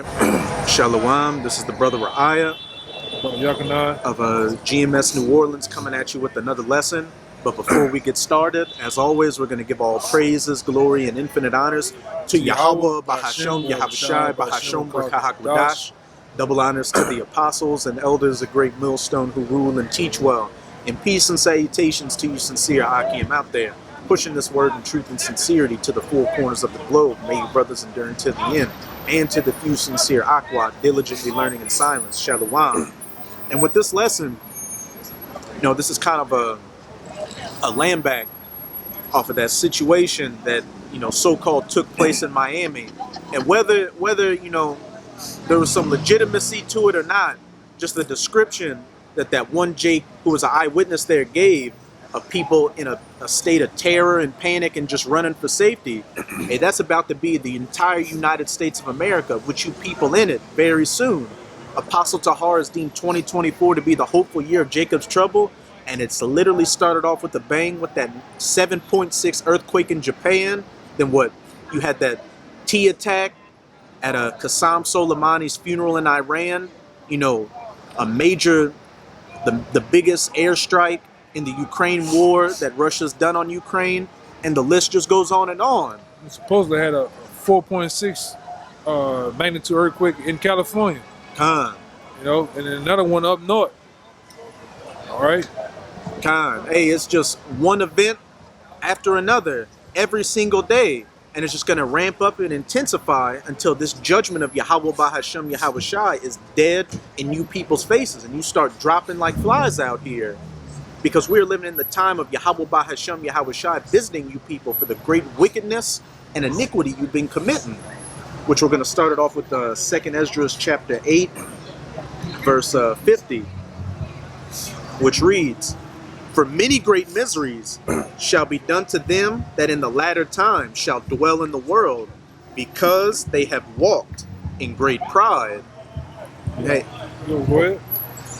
right. Shalom, this is the brother Ra'aya of GMS New Orleans coming at you with another lesson. But before we get started, as always, we're going to give all praises, glory, and infinite honors to Yahweh, Bahashem, Yahawashi, Bahashem, Barakahakwadash. Double honors to the apostles and elders of Great Millstone who rule and teach well. And peace and salutations to you sincere Akim out there, pushing this word in truth and sincerity to the four corners of the globe. May you brothers endure until the end. And to the few sincere Aqua, diligently learning in silence, Shalom. And with this lesson, you know, this is kind of a land back off of that situation that, you know, so-called took place in Miami. And whether, you know, there was some legitimacy to it or not, just the description that one Jake, who was an eyewitness there, gave of people in a state of terror and panic and just running for safety. Hey, that's about to be the entire United States of America, with you people in it very soon. Apostle Tahar has deemed 2024 to be the hopeful year of Jacob's trouble, and it's literally started off with a bang with that 7.6 earthquake in Japan. Then what? You had that T attack at a Qasem Soleimani's funeral in Iran. You know, a major, the biggest airstrike in the Ukraine war that Russia's done on Ukraine, and the list just goes on and on. We supposedly had a 4.6 magnitude earthquake in California. Khan. You know, and then another one up north. All right. Khan. Hey, it's just one event after another every single day, and it's just going to ramp up and intensify until this judgment of Yahweh Bahashem Yahawashi is dead in you people's faces, and you start dropping like flies out here. Because we're living in the time of Yahweh Bahashem Yahawashi visiting you people for the great wickedness and iniquity you've been committing. Which we're going to start it off with 2nd Esdras chapter 8, verse 50, which reads, "For many great miseries shall be done to them that in the latter time shall dwell in the world, because they have walked in great pride." Hey,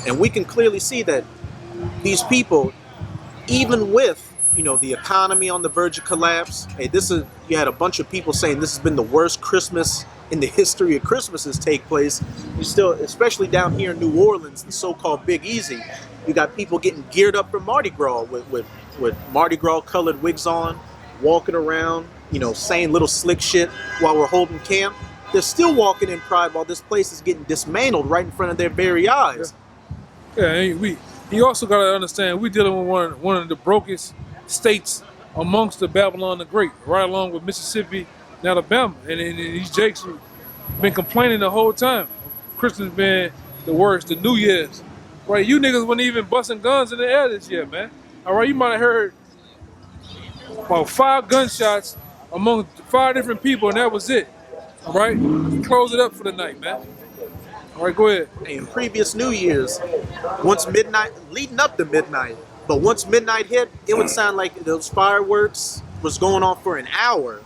and we can clearly see that these people, even with, you know, the economy on the verge of collapse, hey, you had a bunch of people saying this has been the worst Christmas in the history of Christmases take place. You still, especially down here in New Orleans, the so-called Big Easy, you got people getting geared up for Mardi Gras with Mardi Gras colored wigs on, walking around, you know, saying little slick shit while we're holding camp. They're still walking in pride while this place is getting dismantled right in front of their very eyes. Yeah, you also got to understand, we're dealing with one of the brokest states amongst the Babylon the Great, right along with Mississippi and Alabama. And these Jakes have been complaining the whole time. Christmas been the worst, the New Year's. Right, you niggas weren't even busting guns in the air this year, man. All right, you might have heard about 5 gunshots among 5 different people, and that was it. All right, close it up for the night, man. All right, go ahead. In previous New Year's, once midnight, leading up to midnight, but once midnight hit, it would sound like those fireworks was going on for an hour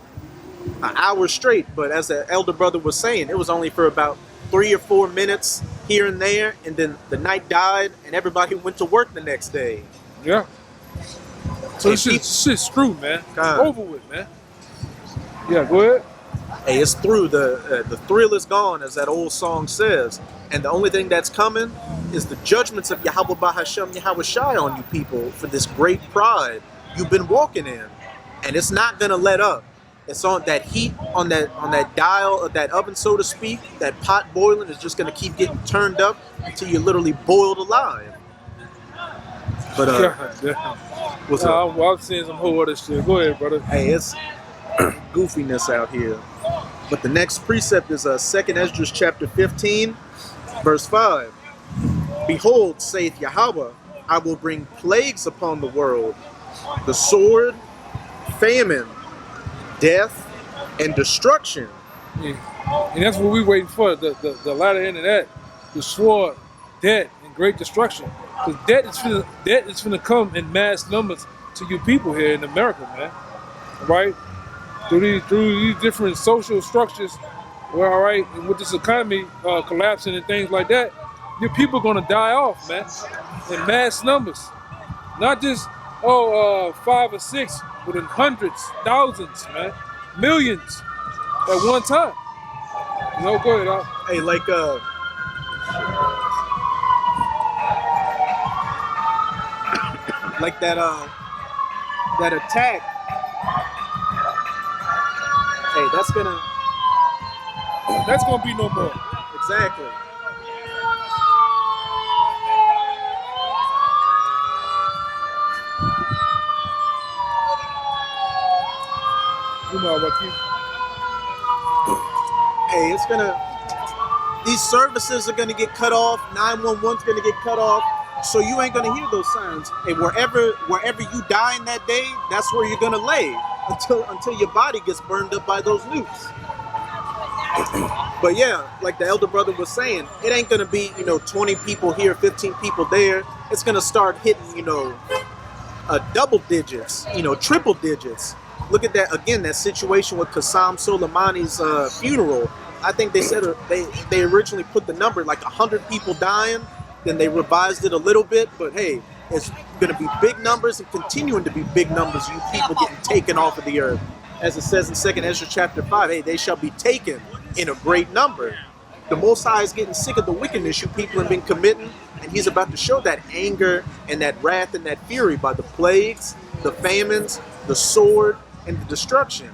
straight. But as the elder brother was saying, it was only for about 3 or 4 minutes here and there, and then the night died, and everybody went to work the next day. Yeah. So this shit's screwed, man. It's over with, man. Yeah, go ahead. Hey, it's through. The thrill is gone, as that old song says. And the only thing that's coming is the judgments of Yahweh Bahashem Yahawashi on you people for this great pride you've been walking in. And it's not going to let up. It's on that heat, on that dial of that oven, so to speak, that pot boiling is just going to keep getting turned up until you're literally boiled alive. But, what's up? I'm seeing some whole other shit. Go ahead, brother. Hey, it's goofiness out here. But the next precept is 2nd Esdras chapter 15, verse 5. "Behold, saith Yahweh, I will bring plagues upon the world, the sword, famine, death, and destruction." Yeah. And that's what we're waiting for, the latter end of that, the sword, death, and great destruction. Because death is finna come in mass numbers to you people here in America, man. Right? Through these different social structures, where, all right, and with this economy collapsing and things like that, your people are gonna die off, man, in mass numbers. Not just 5 or 6, but in hundreds, thousands, man, millions at one time. No, go ahead, Hey, like that attack. Hey, that's gonna be no more. exactly. You know what you. Hey, these services are gonna get cut off. 911's gonna get cut off. So you ain't gonna hear those signs. Hey, wherever you die in that day, that's where you're gonna lay until your body gets burned up by those nukes. But yeah, like the elder brother was saying, it ain't gonna be 20 people here, 15 people there. It's gonna start hitting double digits, triple digits. Look at that again. That situation with Qasem Soleimani's funeral. I think they said they originally put the number like 100 people dying. Then they revised it a little bit, but hey, it's going to be big numbers and continuing to be big numbers. You people getting taken off of the earth, as it says in 2nd Ezra chapter 5. Hey, they shall be taken in a great number. The Most High is getting sick of the wickedness you people have been committing, and He's about to show that anger and that wrath and that fury by the plagues, the famines, the sword, and the destruction.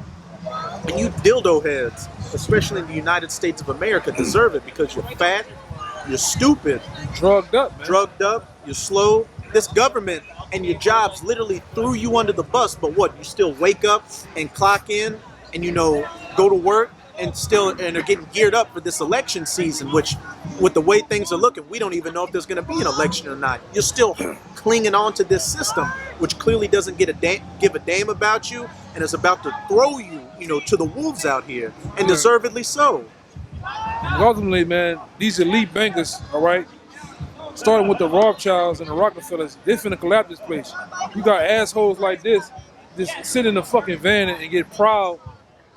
And you dildo heads, especially in the United States of America, deserve it because you're fat, you're stupid, Drugged up, man. you're slow. This government and your jobs literally threw you under the bus, but what? You still wake up and clock in and go to work and are getting geared up for this election season, which with the way things are looking, we don't even know if there's going to be an election or not. You're still clinging on to this system, which clearly doesn't give a damn about you and is about to throw you, to the wolves out here, and deservedly so. Ultimately, man, these elite bankers, all right, starting with the Rothschilds and the Rockefellers, they finna collapse this place. You got assholes like this just sit in the fucking van and get proud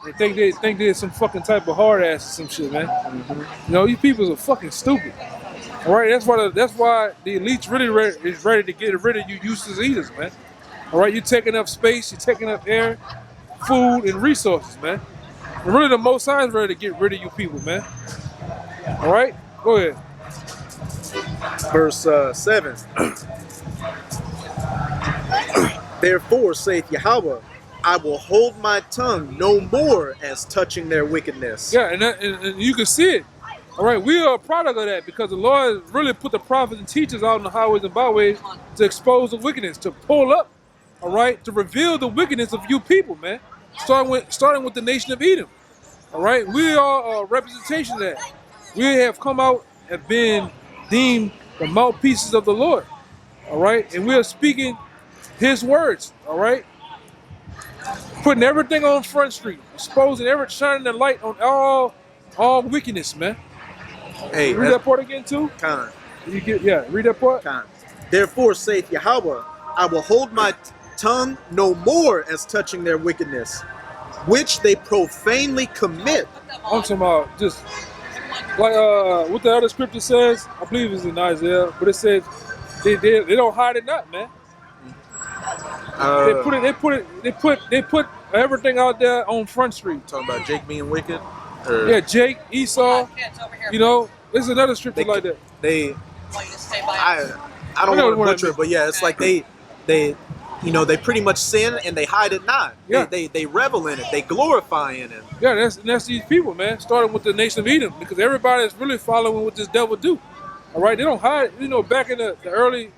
and think they're some fucking type of hard ass or some shit, man. Mm-hmm. These people are fucking stupid. All right, that's why the elites really is ready to get rid of you useless eaters, man. All right, you're taking up space, you're taking up air, food, and resources, man. And really, the Most High is ready to get rid of you people, man. All right, go ahead. Verse 7. Therefore, saith Yahweh, I will hold my tongue no more as touching their wickedness. Yeah, and you can see it. All right, we are a product of that because the Lord really put the prophets and teachers out on the highways and byways to expose the wickedness, to pull up, all right, to reveal the wickedness of you people, man. Starting with the nation of Edom. All right, we are a representation of that. We have come out and been deemed the mouthpieces of the Lord. All right, and we are speaking His words. All right, putting everything on Front Street, exposing shining the light on all wickedness, man. Hey, read that part again too. Con. Read that part. Con. Therefore, saith Yahweh, I will hold my tongue no more as touching their wickedness, which they profanely commit. I'm talking about just like what the other scripture says. I believe it's in Isaiah, but it says they don't hide it not, man. They put everything out there on Front Street. Talking about Jake being wicked. Yeah, Jake, Esau. There's another scripture like that. I don't want to butcher it, but yeah, it's like they pretty much sin and they hide it not. Yeah. They revel in it. They glorify in it. Yeah, that's these people, man. Starting with the nation of Edom, because everybody is really following what this devil do. All right, they don't hide. Back in the early,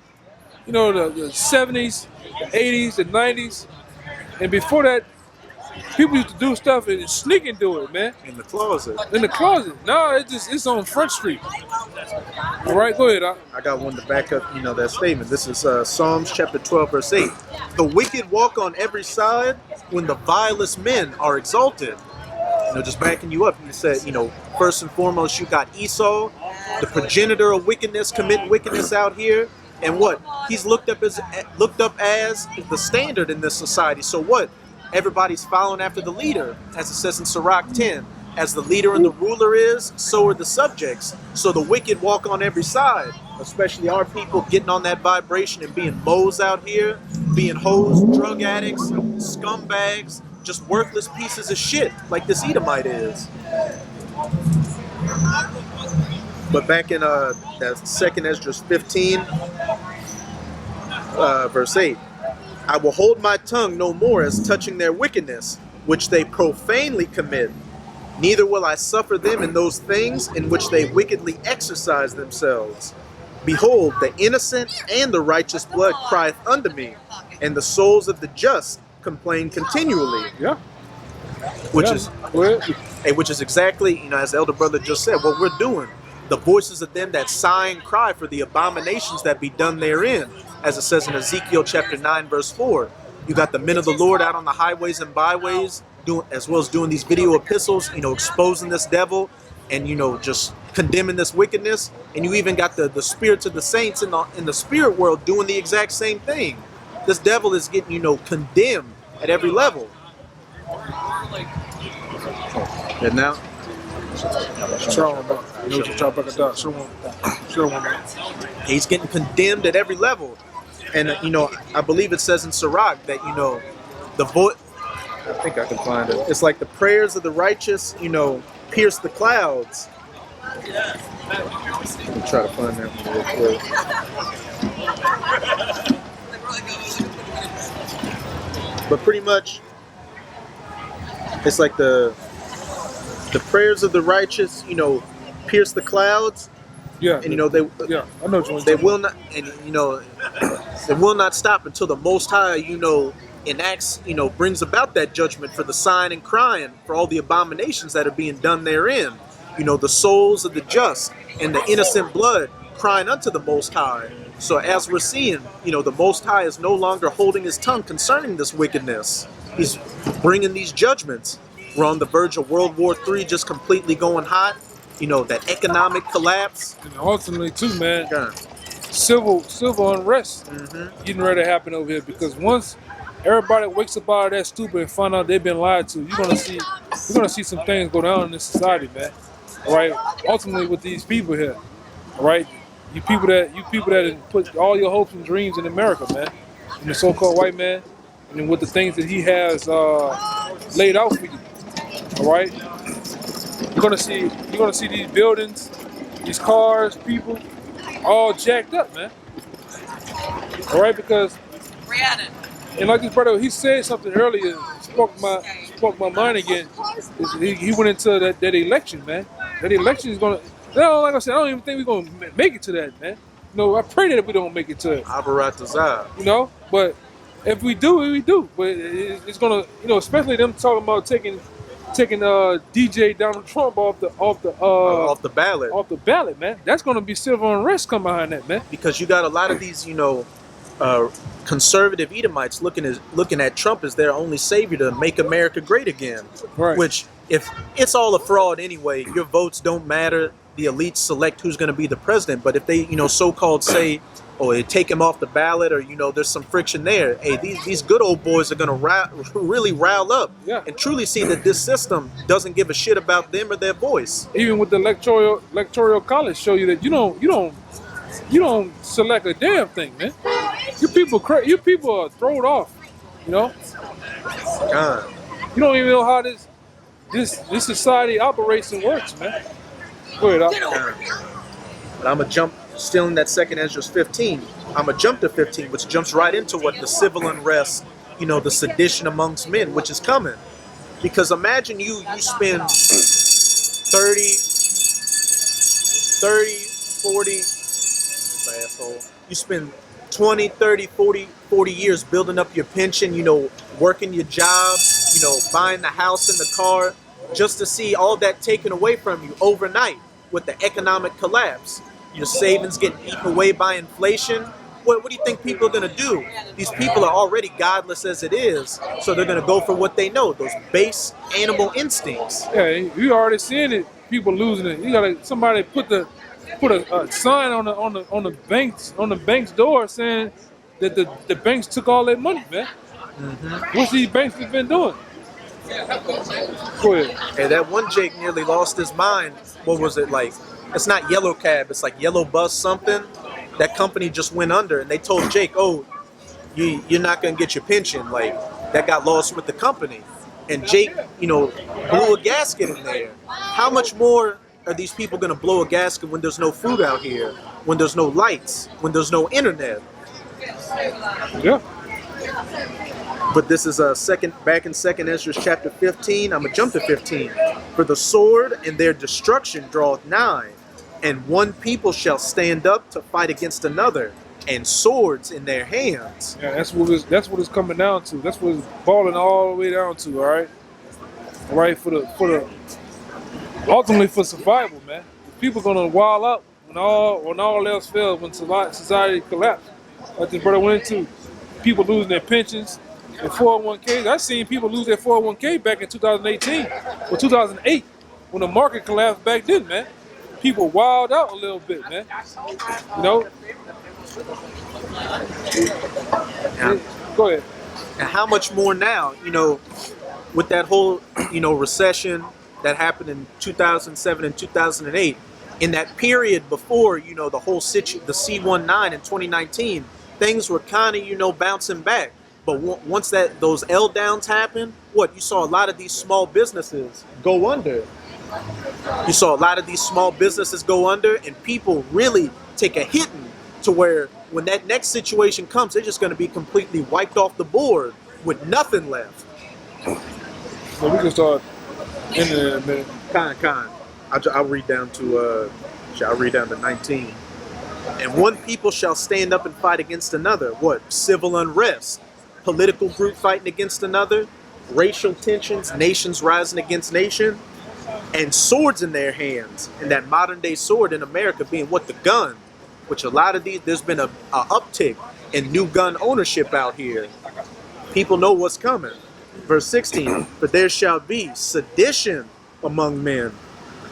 the 70s, the 80s, the 90s, and before that, people used to do stuff and sneak and do it, man. In the closet. No, it's on Front Street. All right, go ahead. I got one to back up, that statement. This is Psalms chapter 12, verse 8. The wicked walk on every side when the vilest men are exalted. Just backing you up. You said, first and foremost, you got Esau, the progenitor of wickedness, committing wickedness out here. And what? He's looked up as the standard in this society. So what? Everybody's following after the leader, as it says in Sirach 10. As the leader and the ruler is, so are the subjects. So the wicked walk on every side, especially our people getting on that vibration and being moles out here, being hoes, drug addicts, scumbags, just worthless pieces of shit like this Edomite is. But back in that second Esdras 15, verse 8, I will hold my tongue no more as touching their wickedness, which they profanely commit. Neither will I suffer them in those things in which they wickedly exercise themselves. Behold, the innocent and the righteous blood crieth unto me, and the souls of the just complain continually. Yeah. Which is exactly, as the elder brother just said, what we're doing. The voices of them that sigh and cry for the abominations that be done therein, as it says in Ezekiel chapter 9, verse 4. You got the men of the Lord out on the highways and byways, as well as doing these video epistles, exposing this devil and, just condemning this wickedness. And you even got the spirits of the saints in the spirit world doing the exact same thing. This devil is getting, condemned at every level. And now, he's getting condemned at every level. And, I believe it says in Sirach that, the voice, I think I can find it. It's like the prayers of the righteous, pierce the clouds. Let me try to find that one real quick. But pretty much, it's like the prayers of the righteous, pierce the clouds. Yeah. And I know what you they will not, and they will not stop until the Most High, enacts, brings about that judgment for the sighing and crying for all the abominations that are being done therein. The souls of the just and the innocent blood crying unto the Most High. So as we're seeing, the Most High is no longer holding his tongue concerning this wickedness. He's bringing these judgments. We're on the verge of World War III just completely going hot. That economic collapse. And ultimately, too, man, Yeah. civil unrest getting ready to happen over here, because once everybody wakes up out of that stupid and find out they've been lied to, you're gonna see some things go down in this society, man. All right. Ultimately, with these people here, all right, you people that put all your hopes and dreams in America, man, and the so-called white man, and with the things that he has laid out for you, all right. You're gonna see these buildings, these cars, people, all jacked up, man. All right, because, and like this brother, he said something earlier, spoke my mind again. He went into that election, man. That election is gonna. No, like I said, I don't even think we're gonna make it to that, man. I pray that we don't make it to it. Abaratazah. But if we do, we do. But it's gonna, especially them talking about taking DJ Donald Trump off the ballot, man. That's gonna be civil unrest come behind that, man. Because you got a lot of these, conservative Edomites looking at Trump as their only savior to make America great again. Right. Which, if it's all a fraud anyway, your votes don't matter. The elites select who's going to be the president. But if they, so-called say, or they take him off the ballot, or there's some friction there. Hey, these good old boys are going to really rile up, and truly see that this system doesn't give a shit about them or their voice. Even with the electoral college, show you that you don't select a damn thing, man. You people are thrown off. God. You don't even know how this society operates and works, man. Go ahead, But I'm gonna jump. Still in that second Esdras 15, I'm going to jump to 15, which jumps right into what the civil unrest, the sedition amongst men, which is coming. Because imagine you spend 30, 40, asshole. You spend 20, 30, 40 years building up your pension, working your job, buying the house and the car, just to see all that taken away from you overnight with the economic collapse. Your savings getting eaten away by inflation. What do you think people are going to do? These people are already godless as it is, so they're going to go for what they know, those base animal instincts. Yeah, you already seeing it. People losing it. You got somebody put a sign on the bank's door saying that the banks took all their money, man. What's these banks have been doing? Go ahead. Hey, that one Jake nearly lost his mind. What was it like? It's not Yellow Cab, it's like Yellow Bus something. That company just went under, and they told Jake, oh, you're not going to get your pension. Like, that got lost with the company. And Jake, blew a gasket in there. How much more are these people going to blow a gasket when there's no food out here, when there's no lights, when there's no internet? Yeah. But this is back in 2nd Ezra chapter 15. I'm gonna jump to 15. For the sword and their destruction draweth nigh, and one people shall stand up to fight against another, and swords in their hands. Yeah, that's what it's coming down to. That's what it's balling all the way down to. All right. All right. For the ultimately for survival, man. People gonna wild out when all else fails, when society collapses. Like this brother went into, people losing their pensions. And 401ks, I've seen people lose their 401k back in 2018 or 2008 when the market collapsed back then, man. People wild out a little bit, man. You know? Yeah. Go ahead. And how much more now, with that whole, recession that happened in 2007 and 2008, in that period before, the whole the C-19 in 2019, things were kind of, bouncing back. But once those L downs happened, you saw a lot of these small businesses go under. You saw a lot of these small businesses go under, and people really take a hitting to where when that next situation comes, they're just going to be completely wiped off the board with nothing left. So we can start in a minute. I'll read down to 19. And one people shall stand up and fight against another. Civil unrest. Political group fighting against another, racial tensions, nations rising against nation, and swords in their hands. And that modern day sword in America being the gun, which a lot of there's been a uptick in new gun ownership out here. People know what's coming. Verse 16, but there shall be sedition among men.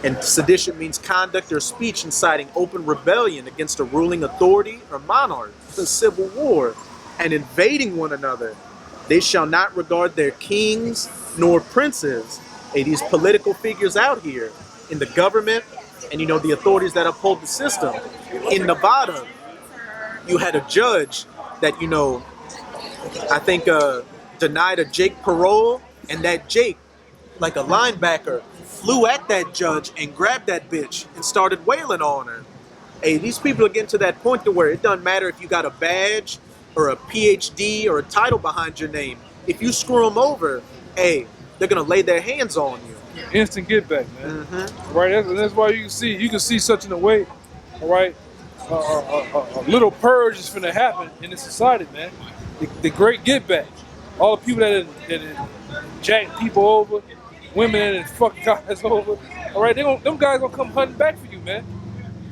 And sedition means conduct or speech inciting open rebellion against a ruling authority or monarch, the civil war, and invading one another. They shall not regard their kings nor princes. These political figures out here in the government and the authorities that uphold the system. In Nevada, you had a judge that I think denied a Jake parole, and that Jake, like a linebacker, flew at that judge and grabbed that bitch and started wailing on her. These people are getting to that point to where it doesn't matter if you got a badge or a PhD or a title behind your name. If you screw them over, they're gonna lay their hands on you. Instant get back, man. Mm-hmm. Right, that's why you can see such in a way. All right, a little purge is finna happen in the society, man. The great get back. All the people that jack people over, women that fuck guys over. All right, them guys gonna come hunting back for you, man.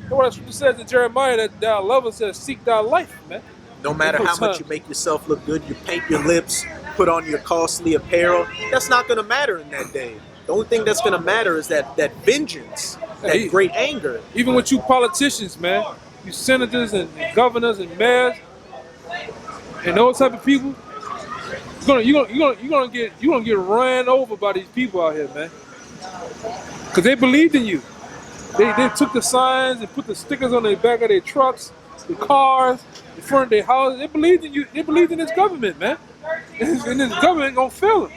That's what the scripture says in Jeremiah, that thy lover says, seek thy life, man. No matter how much you make yourself look good, you paint your lips, put on your costly apparel, that's not going to matter in that day. The only thing that's going to matter is that vengeance, that great anger. Even with you politicians, man, you senators and governors and mayors, and those type of people, you're gonna get ran over by these people out here, man. Cause they believed in you. They took the signs and put the stickers on the back of their trucks, the cars, in front of their houses. They believed in you. They believed in this government, man. And this government ain't gonna fail them.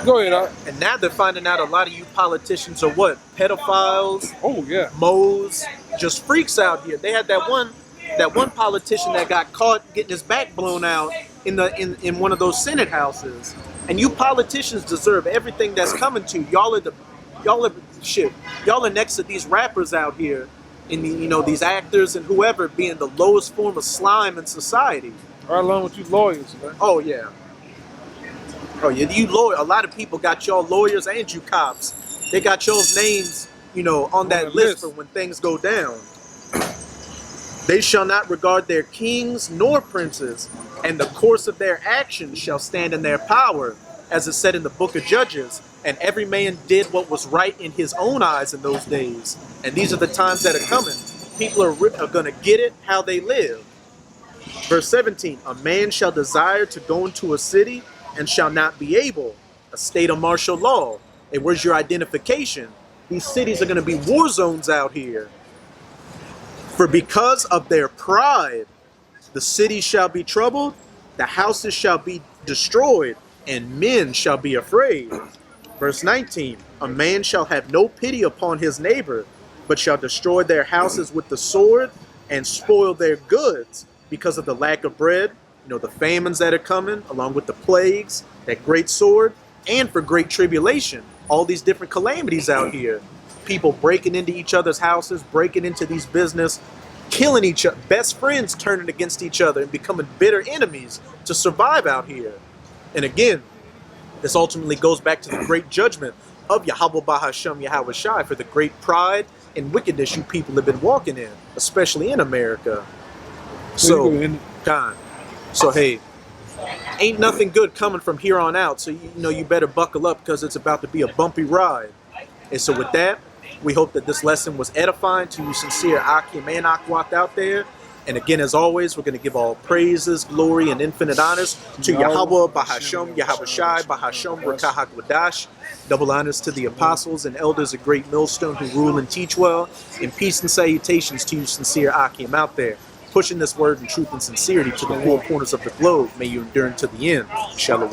Go ahead, Al. And now they're finding out a lot of you politicians are pedophiles. Oh yeah. Moes, just freaks out here. They had that one politician that got caught getting his back blown out in one of those Senate houses. And you politicians deserve everything that's coming to you. Y'all are next to these rappers out here, in these actors and whoever, being the lowest form of slime in society. Right along with you lawyers, man. Oh yeah. You lawyer. A lot of people got y'all lawyers and you cops. They got y'all's names, on that list for when things go down. They shall not regard their kings nor princes, and the course of their actions shall stand in their power, as is said in the book of Judges. And every man did what was right in his own eyes in those days. And these are the times that are coming. People are going to get it how they live. Verse 17, a man shall desire to go into a city and shall not be able. A state of martial law. And where's your identification? These cities are going to be war zones out here. For because of their pride, the cities shall be troubled, the houses shall be destroyed, and men shall be afraid. Verse 19, a man shall have no pity upon his neighbor, but shall destroy their houses with the sword and spoil their goods because of the lack of bread, the famines that are coming, along with the plagues, that great sword, and for great tribulation, all these different calamities out here. People breaking into each other's houses, breaking into these business, killing each other, best friends turning against each other and becoming bitter enemies to survive out here. And again, this ultimately goes back to the great judgment of Yahweh Bahashem Yahweh Shai for the great pride and wickedness you people have been walking in, especially in America. So, hey, ain't nothing good coming from here on out. So you better buckle up because it's about to be a bumpy ride. And so with that, we hope that this lesson was edifying to you sincere Akim and Akwat out there. And again, as always, we're going to give all praises, glory, and infinite honors to Yahweh, Bahashem, Yahweh Shai, Bahashem, Rekah HaKodash. Double honors to the apostles and elders of Great Millstone who rule and teach well. And peace and salutations to you sincere Akim out there, pushing this word in truth and sincerity to the four corners of the globe. May you endure unto the end. Shalom.